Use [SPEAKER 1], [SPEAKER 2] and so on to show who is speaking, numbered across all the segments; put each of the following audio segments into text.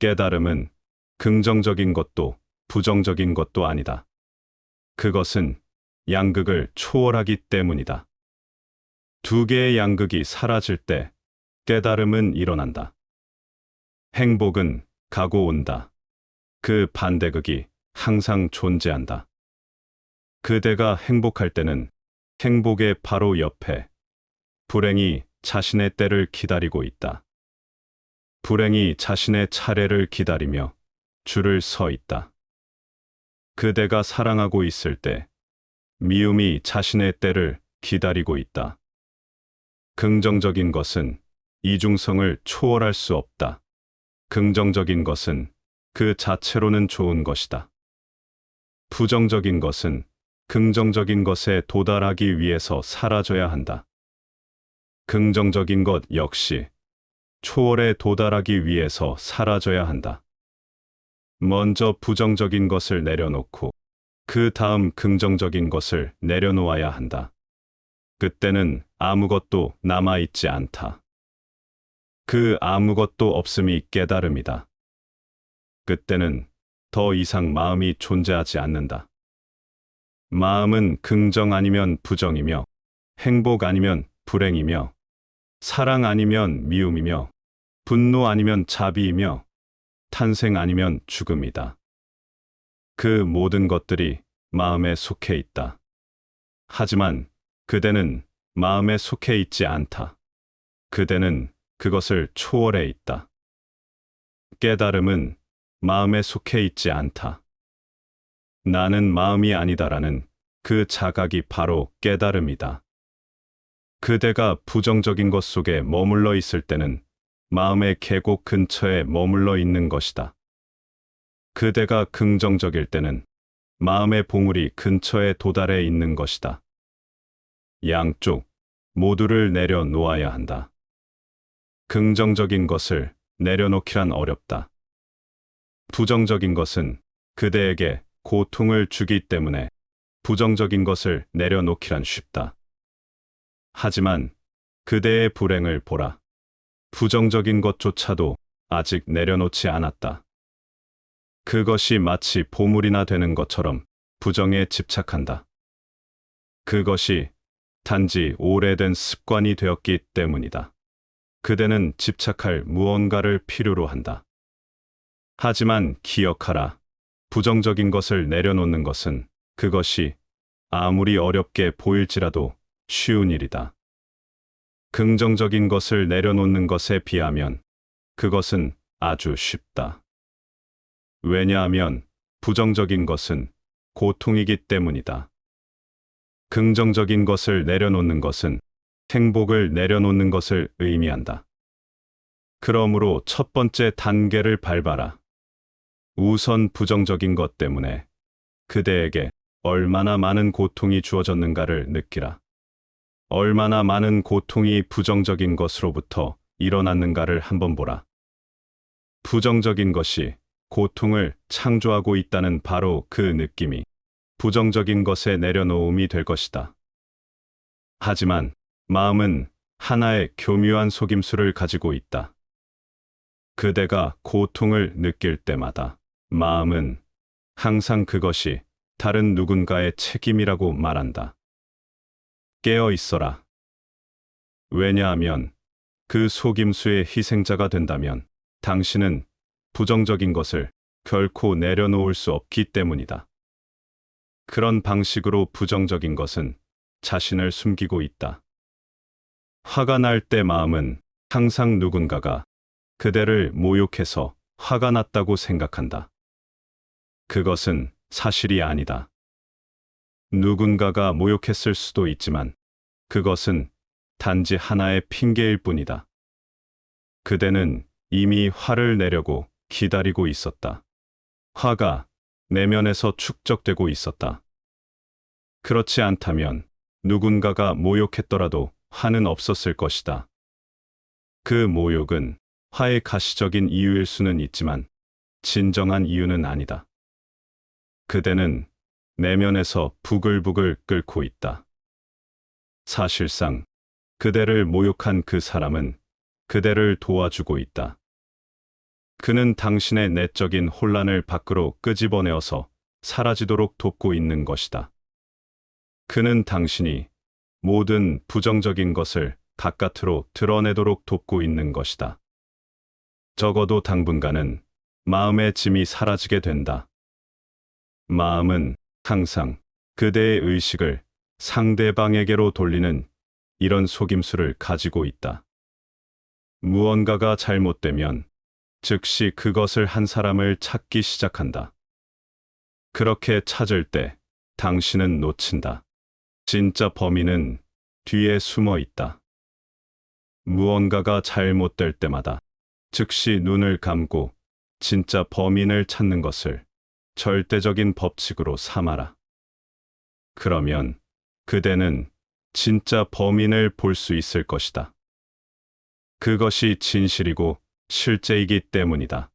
[SPEAKER 1] 깨달음은 긍정적인 것도 부정적인 것도 아니다. 그것은 양극을 초월하기 때문이다. 두 개의 양극이 사라질 때 깨달음은 일어난다. 행복은 가고 온다. 그 반대극이 항상 존재한다. 그대가 행복할 때는 행복의 바로 옆에 불행이 자신의 때를 기다리고 있다. 불행이 자신의 차례를 기다리며 줄을 서 있다. 그대가 사랑하고 있을 때 미움이 자신의 때를 기다리고 있다. 긍정적인 것은 이중성을 초월할 수 없다. 긍정적인 것은 그 자체로는 좋은 것이다. 부정적인 것은 긍정적인 것에 도달하기 위해서 사라져야 한다. 긍정적인 것 역시 초월에 도달하기 위해서 사라져야 한다. 먼저 부정적인 것을 내려놓고 그 다음 긍정적인 것을 내려놓아야 한다. 그때는 아무것도 남아있지 않다. 그 아무것도 없음이 깨달음이다. 그때는 더 이상 마음이 존재하지 않는다. 마음은 긍정 아니면 부정이며, 행복 아니면 불행이며, 사랑 아니면 미움이며, 분노 아니면 자비이며, 탄생 아니면 죽음이다. 그 모든 것들이 마음에 속해 있다. 하지만 그대는 마음에 속해 있지 않다. 그대는 그것을 초월해 있다. 깨달음은 마음에 속해 있지 않다. 나는 마음이 아니다라는 그 자각이 바로 깨달음이다. 그대가 부정적인 것 속에 머물러 있을 때는 마음의 계곡 근처에 머물러 있는 것이다. 그대가 긍정적일 때는 마음의 봉우리 근처에 도달해 있는 것이다. 양쪽 모두를 내려놓아야 한다. 긍정적인 것을 내려놓기란 어렵다. 부정적인 것은 그대에게 고통을 주기 때문에 부정적인 것을 내려놓기란 쉽다. 하지만 그대의 불행을 보라. 부정적인 것조차도 아직 내려놓지 않았다. 그것이 마치 보물이나 되는 것처럼 부정에 집착한다. 그것이 단지 오래된 습관이 되었기 때문이다. 그대는 집착할 무언가를 필요로 한다. 하지만 기억하라. 부정적인 것을 내려놓는 것은 그것이 아무리 어렵게 보일지라도 쉬운 일이다. 긍정적인 것을 내려놓는 것에 비하면 그것은 아주 쉽다. 왜냐하면 부정적인 것은 고통이기 때문이다. 긍정적인 것을 내려놓는 것은 행복을 내려놓는 것을 의미한다. 그러므로 첫 번째 단계를 밟아라. 우선 부정적인 것 때문에 그대에게 얼마나 많은 고통이 주어졌는가를 느끼라. 얼마나 많은 고통이 부정적인 것으로부터 일어났는가를 한번 보라. 부정적인 것이 고통을 창조하고 있다는 바로 그 느낌이 부정적인 것에 내려놓음이 될 것이다. 하지만 마음은 하나의 교묘한 속임수를 가지고 있다. 그대가 고통을 느낄 때마다 마음은 항상 그것이 다른 누군가의 책임이라고 말한다. 깨어 있어라. 왜냐하면 그 속임수의 희생자가 된다면 당신은 부정적인 것을 결코 내려놓을 수 없기 때문이다. 그런 방식으로 부정적인 것은 자신을 숨기고 있다. 화가 날 때 마음은 항상 누군가가 그대를 모욕해서 화가 났다고 생각한다. 그것은 사실이 아니다. 누군가가 모욕했을 수도 있지만 그것은 단지 하나의 핑계일 뿐이다. 그대는 이미 화를 내려고 기다리고 있었다. 화가 내면에서 축적되고 있었다. 그렇지 않다면 누군가가 모욕했더라도 화는 없었을 것이다. 그 모욕은 화의 가시적인 이유일 수는 있지만 진정한 이유는 아니다. 그대는 내면에서 부글부글 끓고 있다. 사실상 그대를 모욕한 그 사람은 그대를 도와주고 있다. 그는 당신의 내적인 혼란을 밖으로 끄집어내어서 사라지도록 돕고 있는 것이다. 그는 당신이 모든 부정적인 것을 바깥으로 드러내도록 돕고 있는 것이다. 적어도 당분간은 마음의 짐이 사라지게 된다. 마음은 항상 그대의 의식을 상대방에게로 돌리는 이런 속임수를 가지고 있다. 무언가가 잘못되면 즉시 그것을 한 사람을 찾기 시작한다. 그렇게 찾을 때 당신은 놓친다. 진짜 범인은 뒤에 숨어 있다. 무언가가 잘못될 때마다 즉시 눈을 감고 진짜 범인을 찾는 것을 절대적인 법칙으로 삼아라. 그러면 그대는 진짜 범인을 볼 수 있을 것이다. 그것이 진실이고 실제이기 때문이다.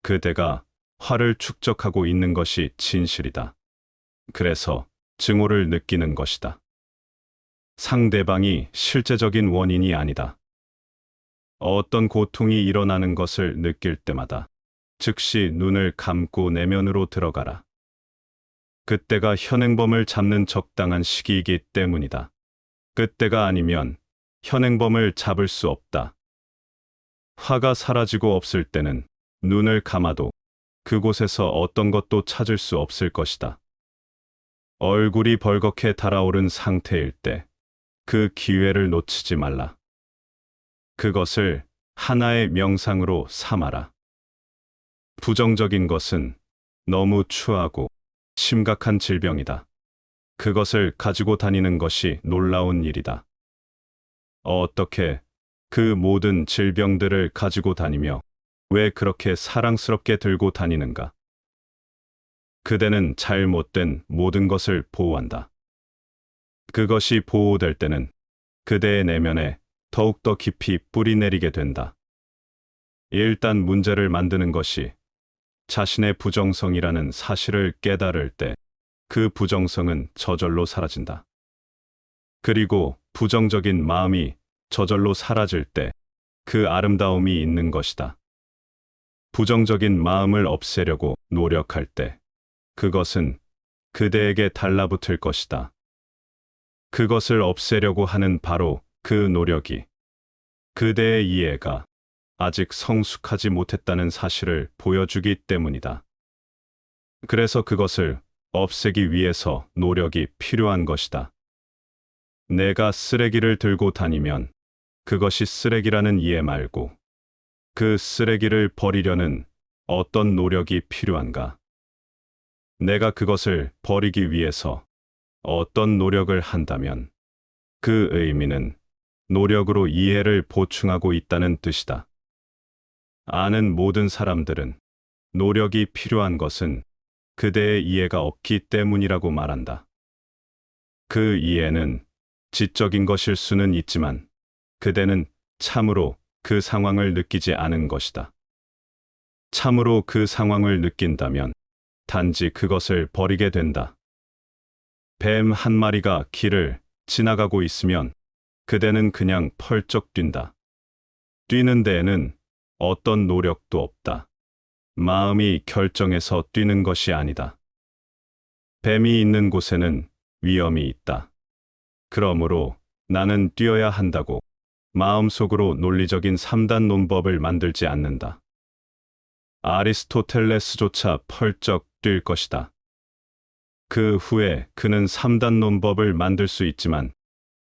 [SPEAKER 1] 그대가 화를 축적하고 있는 것이 진실이다. 그래서 증오를 느끼는 것이다. 상대방이 실제적인 원인이 아니다. 어떤 고통이 일어나는 것을 느낄 때마다 즉시 눈을 감고 내면으로 들어가라. 그때가 현행범을 잡는 적당한 시기이기 때문이다. 그때가 아니면 현행범을 잡을 수 없다. 화가 사라지고 없을 때는 눈을 감아도 그곳에서 어떤 것도 찾을 수 없을 것이다. 얼굴이 벌겋게 달아오른 상태일 때 그 기회를 놓치지 말라. 그것을 하나의 명상으로 삼아라. 부정적인 것은 너무 추하고 심각한 질병이다. 그것을 가지고 다니는 것이 놀라운 일이다. 어떻게 그 모든 질병들을 가지고 다니며 왜 그렇게 사랑스럽게 들고 다니는가? 그대는 잘못된 모든 것을 보호한다. 그것이 보호될 때는 그대의 내면에 더욱더 깊이 뿌리내리게 된다. 일단 문제를 만드는 것이 자신의 부정성이라는 사실을 깨달을 때 그 부정성은 저절로 사라진다. 그리고 부정적인 마음이 저절로 사라질 때 그 아름다움이 있는 것이다. 부정적인 마음을 없애려고 노력할 때 그것은 그대에게 달라붙을 것이다. 그것을 없애려고 하는 바로 그 노력이 그대의 이해가 아직 성숙하지 못했다는 사실을 보여주기 때문이다. 그래서 그것을 없애기 위해서 노력이 필요한 것이다. 내가 쓰레기를 들고 다니면 그것이 쓰레기라는 이해 말고 그 쓰레기를 버리려는 어떤 노력이 필요한가? 내가 그것을 버리기 위해서 어떤 노력을 한다면 그 의미는 노력으로 이해를 보충하고 있다는 뜻이다. 아는 모든 사람들은 노력이 필요한 것은 그대의 이해가 없기 때문이라고 말한다. 그 이해는 지적인 것일 수는 있지만 그대는 참으로 그 상황을 느끼지 않은 것이다. 참으로 그 상황을 느낀다면 단지 그것을 버리게 된다. 뱀 한 마리가 길을 지나가고 있으면 그대는 그냥 펄쩍 뛴다. 뛰는 데에는 어떤 노력도 없다. 마음이 결정해서 뛰는 것이 아니다. 뱀이 있는 곳에는 위험이 있다. 그러므로 나는 뛰어야 한다고 마음속으로 논리적인 3단 논법을 만들지 않는다. 아리스토텔레스조차 펄쩍 뛸 것이다. 그 후에 그는 3단 논법을 만들 수 있지만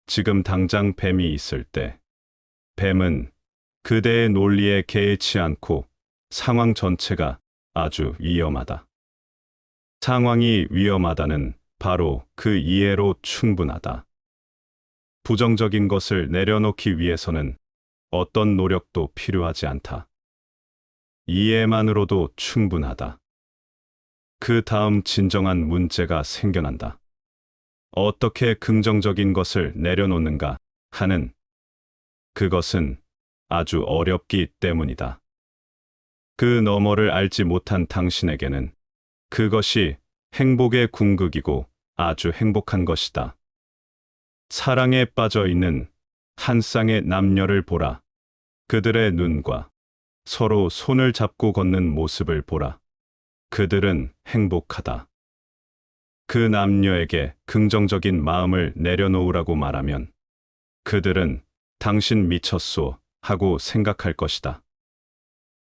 [SPEAKER 1] 지금 당장 뱀이 있을 때 뱀은 그대의 논리에 개의치 않고 상황 전체가 아주 위험하다. 상황이 위험하다는 바로 그 이해로 충분하다. 부정적인 것을 내려놓기 위해서는 어떤 노력도 필요하지 않다. 이해만으로도 충분하다. 그 다음 진정한 문제가 생겨난다. 어떻게 긍정적인 것을 내려놓는가 하는 그것은 아주 어렵기 때문이다. 그 너머를 알지 못한 당신에게는 그것이 행복의 궁극이고 아주 행복한 것이다. 사랑에 빠져 있는 한 쌍의 남녀를 보라. 그들의 눈과 서로 손을 잡고 걷는 모습을 보라. 그들은 행복하다. 그 남녀에게 긍정적인 마음을 내려놓으라고 말하면 그들은 당신 미쳤소 하고 생각할 것이다.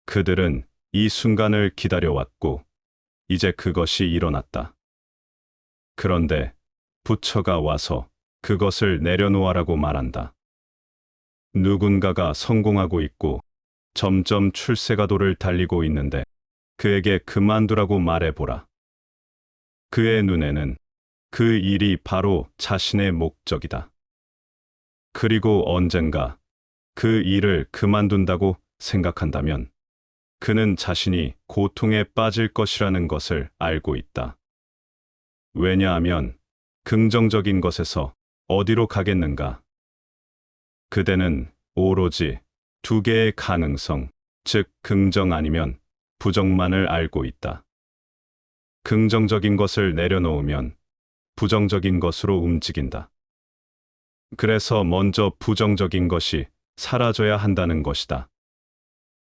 [SPEAKER 1] 그들은 이 순간을 기다려왔고 이제 그것이 일어났다. 그런데 부처가 와서 그것을 내려놓으라고 말한다. 누군가가 성공하고 있고 점점 출세가도를 달리고 있는데 그에게 그만두라고 말해보라. 그의 눈에는 그 일이 바로 자신의 목적이다. 그리고 언젠가 그 일을 그만둔다고 생각한다면 그는 자신이 고통에 빠질 것이라는 것을 알고 있다. 왜냐하면 긍정적인 것에서 어디로 가겠는가? 그대는 오로지 두 개의 가능성, 즉 긍정 아니면 부정만을 알고 있다. 긍정적인 것을 내려놓으면 부정적인 것으로 움직인다. 그래서 먼저 부정적인 것이 사라져야 한다는 것이다.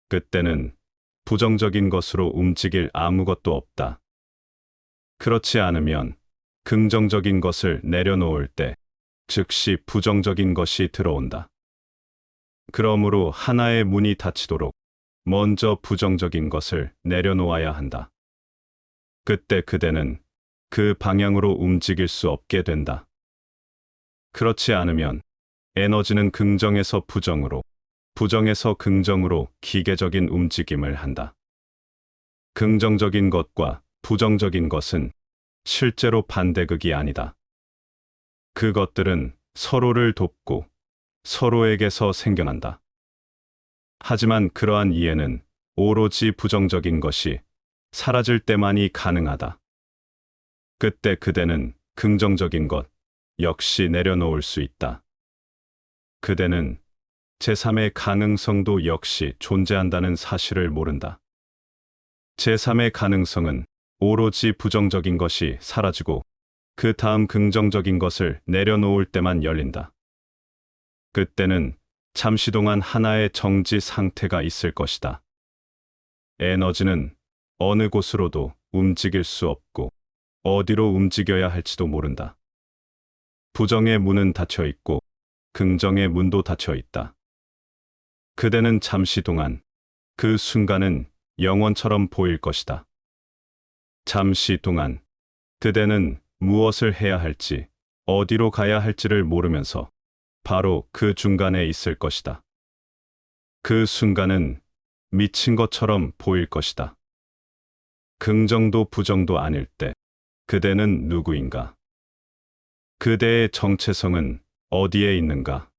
[SPEAKER 1] 그때는 부정적인 것으로 움직일 아무것도 없다. 그렇지 않으면 긍정적인 것을 내려놓을 때 즉시 부정적인 것이 들어온다. 그러므로 하나의 문이 닫히도록 먼저 부정적인 것을 내려놓아야 한다. 그때 그대는 그 방향으로 움직일 수 없게 된다. 그렇지 않으면 에너지는 긍정에서 부정으로, 부정에서 긍정으로 기계적인 움직임을 한다. 긍정적인 것과 부정적인 것은 실제로 반대극이 아니다. 그것들은 서로를 돕고 서로에게서 생겨난다. 하지만 그러한 이해는 오로지 부정적인 것이 사라질 때만이 가능하다. 그때 그대는 긍정적인 것 역시 내려놓을 수 있다. 그대는 제3의 가능성도 역시 존재한다는 사실을 모른다. 제3의 가능성은 오로지 부정적인 것이 사라지고 그 다음 긍정적인 것을 내려놓을 때만 열린다. 그때는 잠시 동안 하나의 정지 상태가 있을 것이다. 에너지는 어느 곳으로도 움직일 수 없고 어디로 움직여야 할지도 모른다. 부정의 문은 닫혀 있고 긍정의 문도 닫혀 있다. 그대는 잠시 동안 그 순간은 영원처럼 보일 것이다. 잠시 동안 그대는 무엇을 해야 할지, 어디로 가야 할지를 모르면서 바로 그 중간에 있을 것이다. 그 순간은 미친 것처럼 보일 것이다. 긍정도 부정도 아닐 때 그대는 누구인가? 그대의 정체성은 어디에 있는가?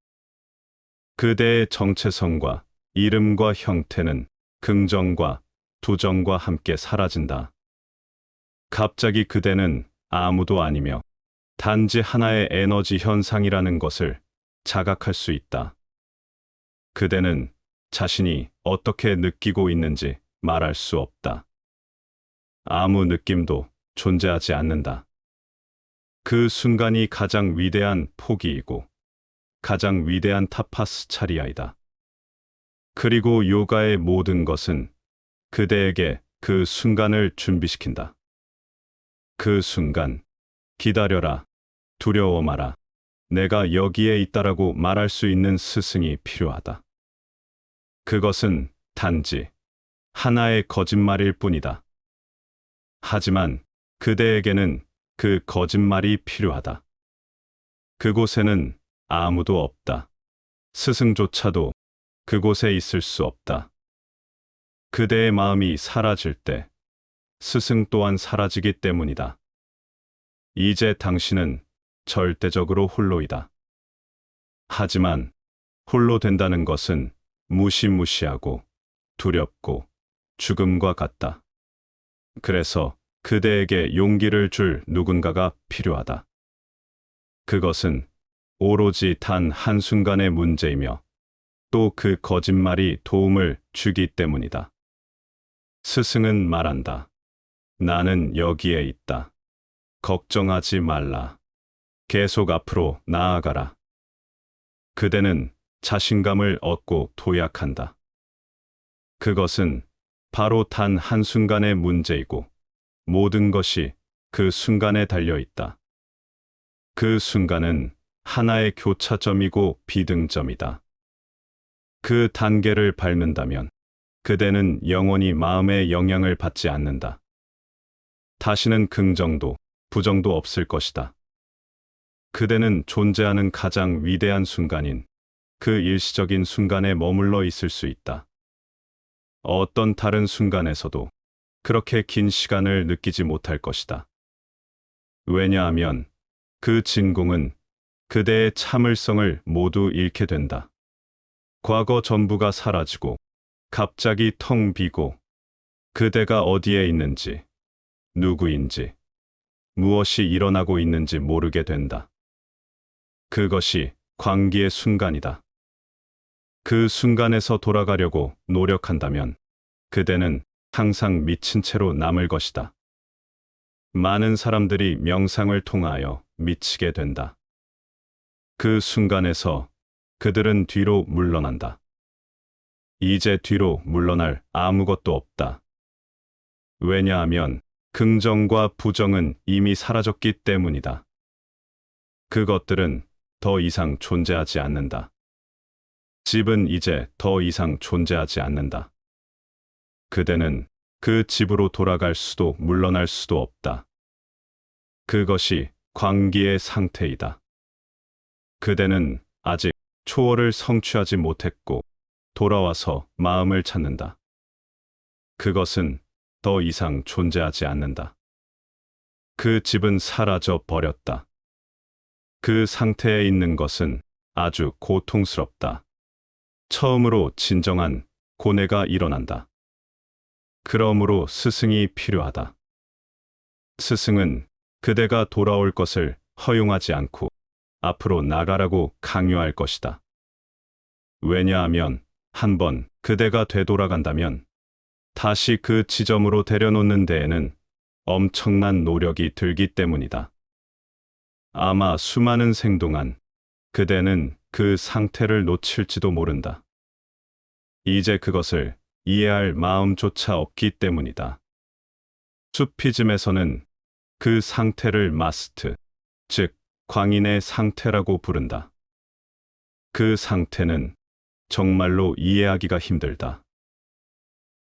[SPEAKER 1] 그대의 정체성과 이름과 형태는 긍정과 부정과 함께 사라진다. 갑자기 그대는 아무도 아니며 단지 하나의 에너지 현상이라는 것을 자각할 수 있다. 그대는 자신이 어떻게 느끼고 있는지 말할 수 없다. 아무 느낌도 존재하지 않는다. 그 순간이 가장 위대한 포기이고 가장 위대한 타파스차리아이다. 그리고 요가의 모든 것은 그대에게 그 순간을 준비시킨다. 그 순간, 기다려라, 두려워 마라, 내가 여기에 있다라고 말할 수 있는 스승이 필요하다. 그것은 단지 하나의 거짓말일 뿐이다. 하지만 그대에게는 그 거짓말이 필요하다. 그곳에는 아무도 없다. 스승조차도 그곳에 있을 수 없다. 그대의 마음이 사라질 때 스승 또한 사라지기 때문이다. 이제 당신은 절대적으로 홀로이다. 하지만 홀로 된다는 것은 무시무시하고 두렵고 죽음과 같다. 그래서 그대에게 용기를 줄 누군가가 필요하다. 그것은 오로지 단 한순간의 문제이며 또 그 거짓말이 도움을 주기 때문이다. 스승은 말한다. 나는 여기에 있다. 걱정하지 말라. 계속 앞으로 나아가라. 그대는 자신감을 얻고 도약한다. 그것은 바로 단 한순간의 문제이고 모든 것이 그 순간에 달려 있다. 그 순간은 하나의 교차점이고 비등점이다. 그 단계를 밟는다면 그대는 영원히 마음의 영향을 받지 않는다. 다시는 긍정도 부정도 없을 것이다. 그대는 존재하는 가장 위대한 순간인 그 일시적인 순간에 머물러 있을 수 있다. 어떤 다른 순간에서도 그렇게 긴 시간을 느끼지 못할 것이다. 왜냐하면 그 진공은 그대의 참을성을 모두 잃게 된다. 과거 전부가 사라지고 갑자기 텅 비고 그대가 어디에 있는지, 누구인지, 무엇이 일어나고 있는지 모르게 된다. 그것이 광기의 순간이다. 그 순간에서 돌아가려고 노력한다면 그대는 항상 미친 채로 남을 것이다. 많은 사람들이 명상을 통하여 미치게 된다. 그 순간에서 그들은 뒤로 물러난다. 이제 뒤로 물러날 아무것도 없다. 왜냐하면 긍정과 부정은 이미 사라졌기 때문이다. 그것들은 더 이상 존재하지 않는다. 집은 이제 더 이상 존재하지 않는다. 그대는 그 집으로 돌아갈 수도 물러날 수도 없다. 그것이 광기의 상태이다. 그대는 아직 초월을 성취하지 못했고 돌아와서 마음을 찾는다. 그것은 더 이상 존재하지 않는다. 그 집은 사라져 버렸다. 그 상태에 있는 것은 아주 고통스럽다. 처음으로 진정한 고뇌가 일어난다. 그러므로 스승이 필요하다. 스승은 그대가 돌아올 것을 허용하지 않고 앞으로 나가라고 강요할 것이다. 왜냐하면 한번 그대가 되돌아간다면 다시 그 지점으로 데려놓는 데에는 엄청난 노력이 들기 때문이다. 아마 수많은 생 동안 그대는 그 상태를 놓칠지도 모른다. 이제 그것을 이해할 마음조차 없기 때문이다. 수피즘에서는 그 상태를 마스트, 즉 광인의 상태라고 부른다. 그 상태는 정말로 이해하기가 힘들다.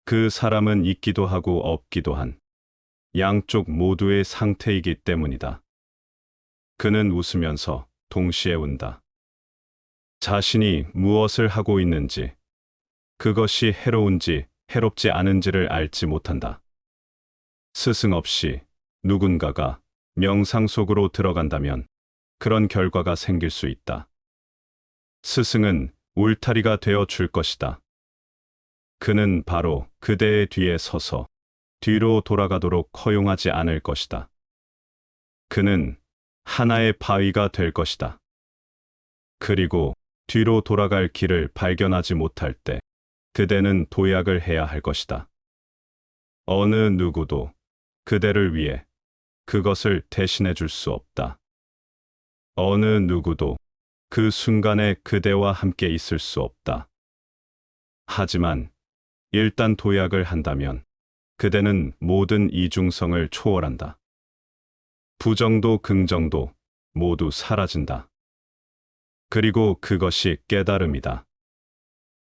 [SPEAKER 1] 그 사람은 있기도 하고 없기도 한 양쪽 모두의 상태이기 때문이다. 그는 웃으면서 동시에 운다. 자신이 무엇을 하고 있는지, 그것이 해로운지 해롭지 않은지를 알지 못한다. 스승 없이 누군가가 명상 속으로 들어간다면 그런 결과가 생길 수 있다. 스승은 울타리가 되어 줄 것이다. 그는 바로 그대의 뒤에 서서 뒤로 돌아가도록 허용하지 않을 것이다. 그는 하나의 바위가 될 것이다. 그리고 뒤로 돌아갈 길을 발견하지 못할 때 그대는 도약을 해야 할 것이다. 어느 누구도 그대를 위해 그것을 대신해 줄 수 없다. 어느 누구도 그 순간에 그대와 함께 있을 수 없다. 하지만 일단 도약을 한다면 그대는 모든 이중성을 초월한다. 부정도 긍정도 모두 사라진다. 그리고 그것이 깨달음이다.